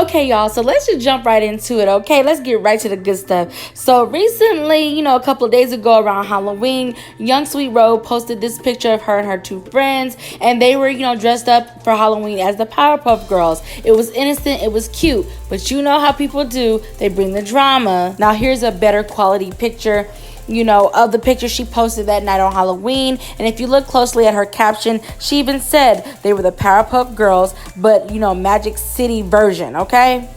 Okay, y'all, so let's just jump right into it, okay? Let's get right to the good stuff. So recently, a couple of days ago around Halloween, YungSweet Ro posted this picture of her and her two friends, and they were, dressed up for Halloween as the Powerpuff Girls. It was innocent, it was cute, but you know how people do, they bring the drama. Now here's a better quality picture of the picture she posted that night on Halloween. And if you look closely at her caption, she even said they were the Powerpuff Girls, but, Magic City version, okay?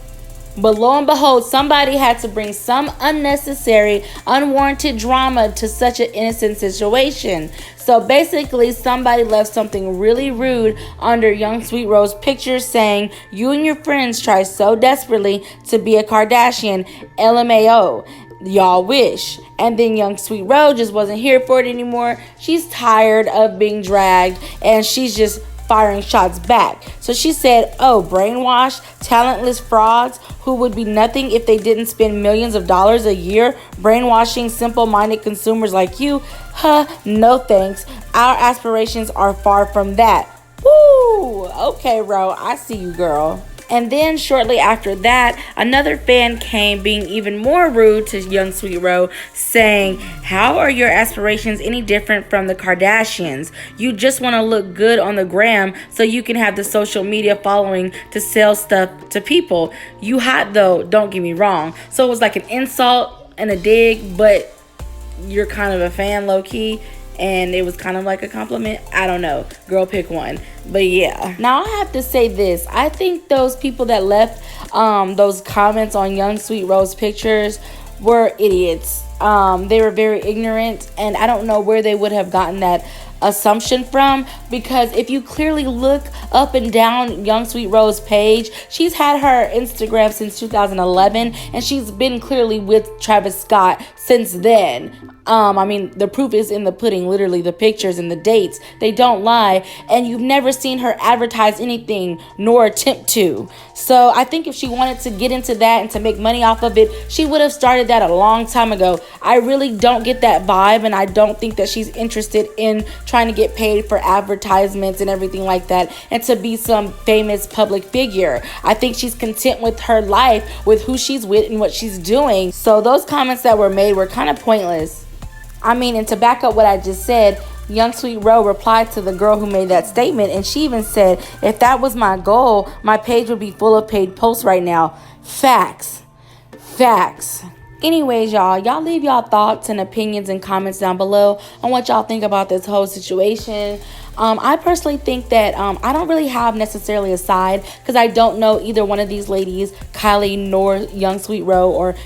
But lo and behold, somebody had to bring some unnecessary, unwarranted drama to such an innocent situation. So basically, somebody left something really rude under YungSweet Ro's picture saying, "You and your friends try so desperately to be a Kardashian, LMAO. Y'all wish." And then YungSweet Ro just wasn't here for it anymore. She's tired of being dragged, and she's just firing shots back. So she said, "Oh, brainwashed, talentless frauds who would be nothing if they didn't spend millions of dollars a year brainwashing simple-minded consumers like you? No thanks. Our aspirations are far from that." Woo! Okay, Ro, I see you, girl. And then shortly after that, another fan came being even more rude to YungSweet Ro, saying, "How are your aspirations any different from the Kardashians? You just want to look good on the gram so you can have the social media following to sell stuff to people. You hot though, don't get me wrong." So it was like an insult and a dig, but you're kind of a fan low-key. And it was kind of like a compliment. I don't know. Girl, pick one. But yeah. Now I have to say this. I think those people that left those comments on YungSweet Ro's pictures were idiots. They were very ignorant. And I don't know where they would have gotten that assumption from, because if you clearly look up and down YungSweet Ro's page, she's had her Instagram since 2011, and she's been clearly with Travis Scott since then. The proof is in the pudding, literally the pictures and the dates, they don't lie, and you've never seen her advertise anything nor attempt to. So I think if she wanted to get into that and to make money off of it, she would have started that a long time ago. I really don't get that vibe, and I don't think that she's interested in trying to get paid for advertisements and everything like that and to be some famous public figure. I think she's content with her life, with who she's with and what she's doing. So those comments that were made were kind of pointless. And to back up what I just said, YungSweet Ro replied to the girl who made that statement, and she even said, "If that was my goal, my page would be full of paid posts right now." Facts. Anyways, y'all leave y'all thoughts and opinions and comments down below on what y'all think about this whole situation. I personally think that I don't really have necessarily a side, because I don't know either one of these ladies, Kylie nor YungSweet Ro, or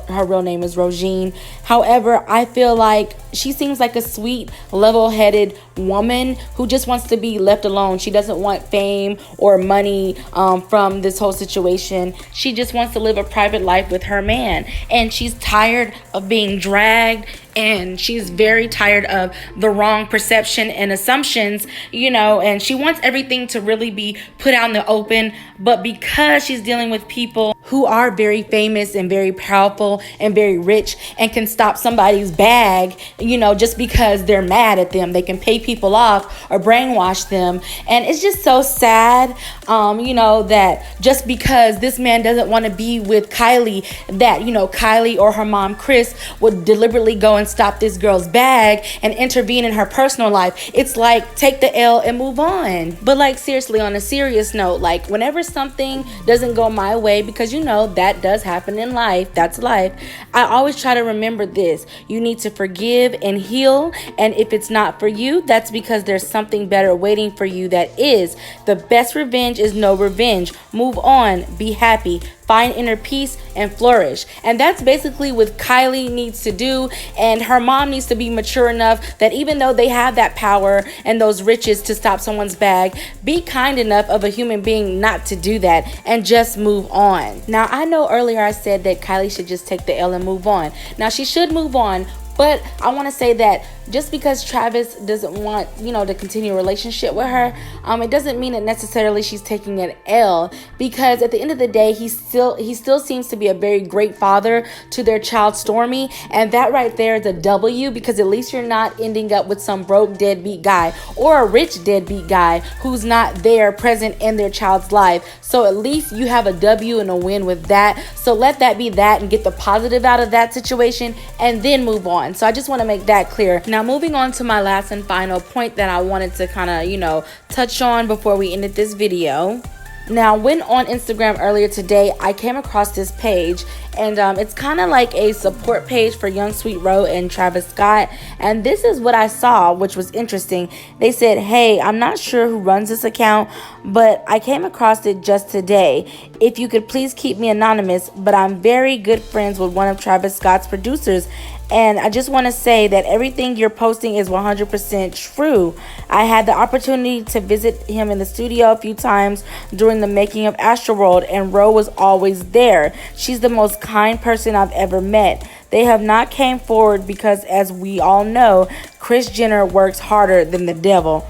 her real name is Rogine. However, I feel like she seems like a sweet, level-headed woman who just wants to be left alone. She doesn't want fame or money from this whole situation. She just wants to live a private life with her man, and she's tired of being dragged, and she's very tired of the wrong perception and assumptions, and she wants everything to really be put out in the open. But because she's dealing with people who are very famous and very powerful and very rich and can stop somebody's bag, just because they're mad at them, they can pay people off or brainwash them. And it's just so sad, that just because this man doesn't want to be with Kylie, that, Kylie or her mom, Chris, would deliberately go and stop this girl's bag and intervene in her personal life. It's like, take the L and move on. But seriously, on a serious note, whenever something doesn't go my way, because that does happen in life, that's life, I always try to remember this: you need to forgive and heal, and if it's not for you, that's because there's something better waiting for you that is. The best revenge is no revenge. Move on, be happy, find inner peace, and flourish. And that's basically what Kylie needs to do, and her mom needs to be mature enough that even though they have that power and those riches to stop someone's bag, be kind enough of a human being not to do that and just move on. Now, I know earlier I said that Kylie should just take the L and move on. Now, she should move on, but I want to say that just because Travis doesn't want, to continue a relationship with her, it doesn't mean that necessarily she's taking an L, because at the end of the day, he still seems to be a very great father to their child Stormy, and that right there is a W, because at least you're not ending up with some broke deadbeat guy or a rich deadbeat guy who's not there present in their child's life. So at least you have a W and a win with that. So let that be that and get the positive out of that situation and then move on. So I just want to make that clear. Now moving on to my last and final point that I wanted to kind of, touch on before we ended this video. Now, when on Instagram earlier today, I came across this page, and it's kind of like a support page for YungSweet Ro and Travis Scott. And this is what I saw, which was interesting. They said, "Hey, I'm not sure who runs this account, but I came across it just today. If you could please keep me anonymous, but I'm very good friends with one of Travis Scott's producers. And I just want to say that everything you're posting is 100% true. I had the opportunity to visit him in the studio a few times during the making of Astroworld, and Ro was always there. She's the most kind person I've ever met. They have not came forward because, as we all know, KarJenner works harder than the devil."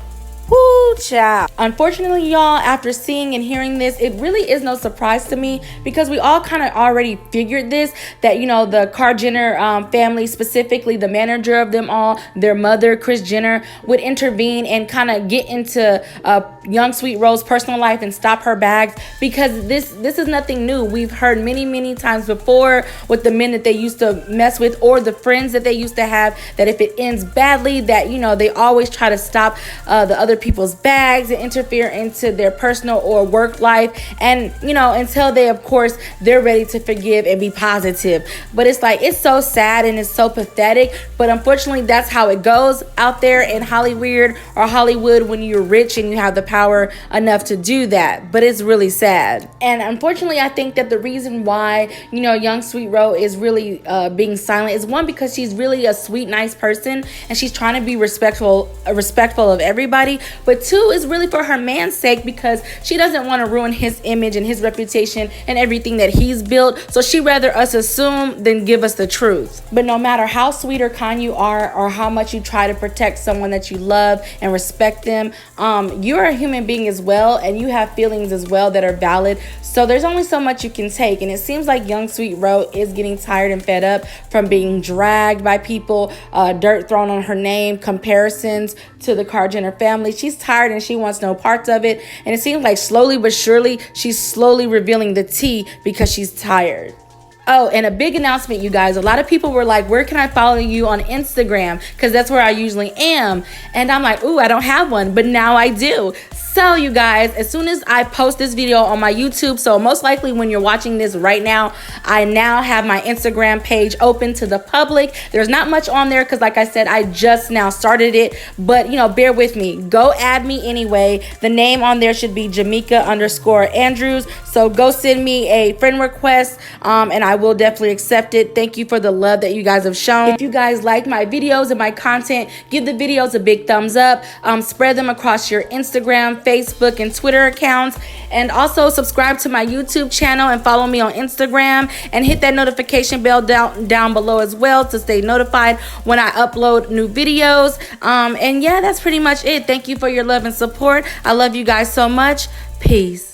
Woo, child. Unfortunately, y'all, after seeing and hearing this, it really is no surprise to me, because we all kind of already figured this, that, the KarJenner family, specifically the manager of them all, their mother, KarJenner, would intervene and kind of get into YungSweet Ro's personal life and stop her bags, because this is nothing new. We've heard many times before with the men that they used to mess with, or the friends that they used to have, that if it ends badly, that, they always try to stop the other people's bags and interfere into their personal or work life, and until they're ready to forgive and be positive. But it's like, it's so sad and it's so pathetic, but unfortunately that's how it goes out there in Hollywood when you're rich and you have the power enough to do that. But it's really sad, and unfortunately I think that the reason why YungSweet Ro is really being silent is, one, because she's really a sweet, nice person and she's trying to be respectful of everybody. But two, is really for her man's sake, because she doesn't want to ruin his image and his reputation and everything that he's built. So she'd rather us assume than give us the truth. But no matter how sweet or kind you are, or how much you try to protect someone that you love and respect them, you're a human being as well, and you have feelings as well that are valid. So there's only so much you can take, and it seems like YungSweet Ro is getting tired and fed up from being dragged by people, dirt thrown on her name, comparisons to the KarJenner family. She's tired and she wants no parts of it, and it seems like slowly but surely she's slowly revealing the tea because she's tired. Oh, and a big announcement, you guys. A lot of people were like, where can I follow you on Instagram? Because that's where I usually am. And I'm like, ooh, I don't have one, but now I do. So you guys, as soon as I post this video on my YouTube, so most likely when you're watching this right now, I now have my Instagram page open to the public. There's not much on there because, like I said, I just now started it, but bear with me. Go add me anyway. The name on there should be JamekaAndrews. So go send me a friend request, and I will definitely accept it. Thank you for the love that you guys have shown. If you guys like my videos and my content, give the videos a big thumbs up. Spread them across your Instagram, Facebook, and Twitter accounts, and also subscribe to my YouTube channel and follow me on Instagram, and hit that notification bell down below as well to stay notified when I upload new videos. And yeah, that's pretty much it. Thank you for your love and support. I love you guys so much. Peace.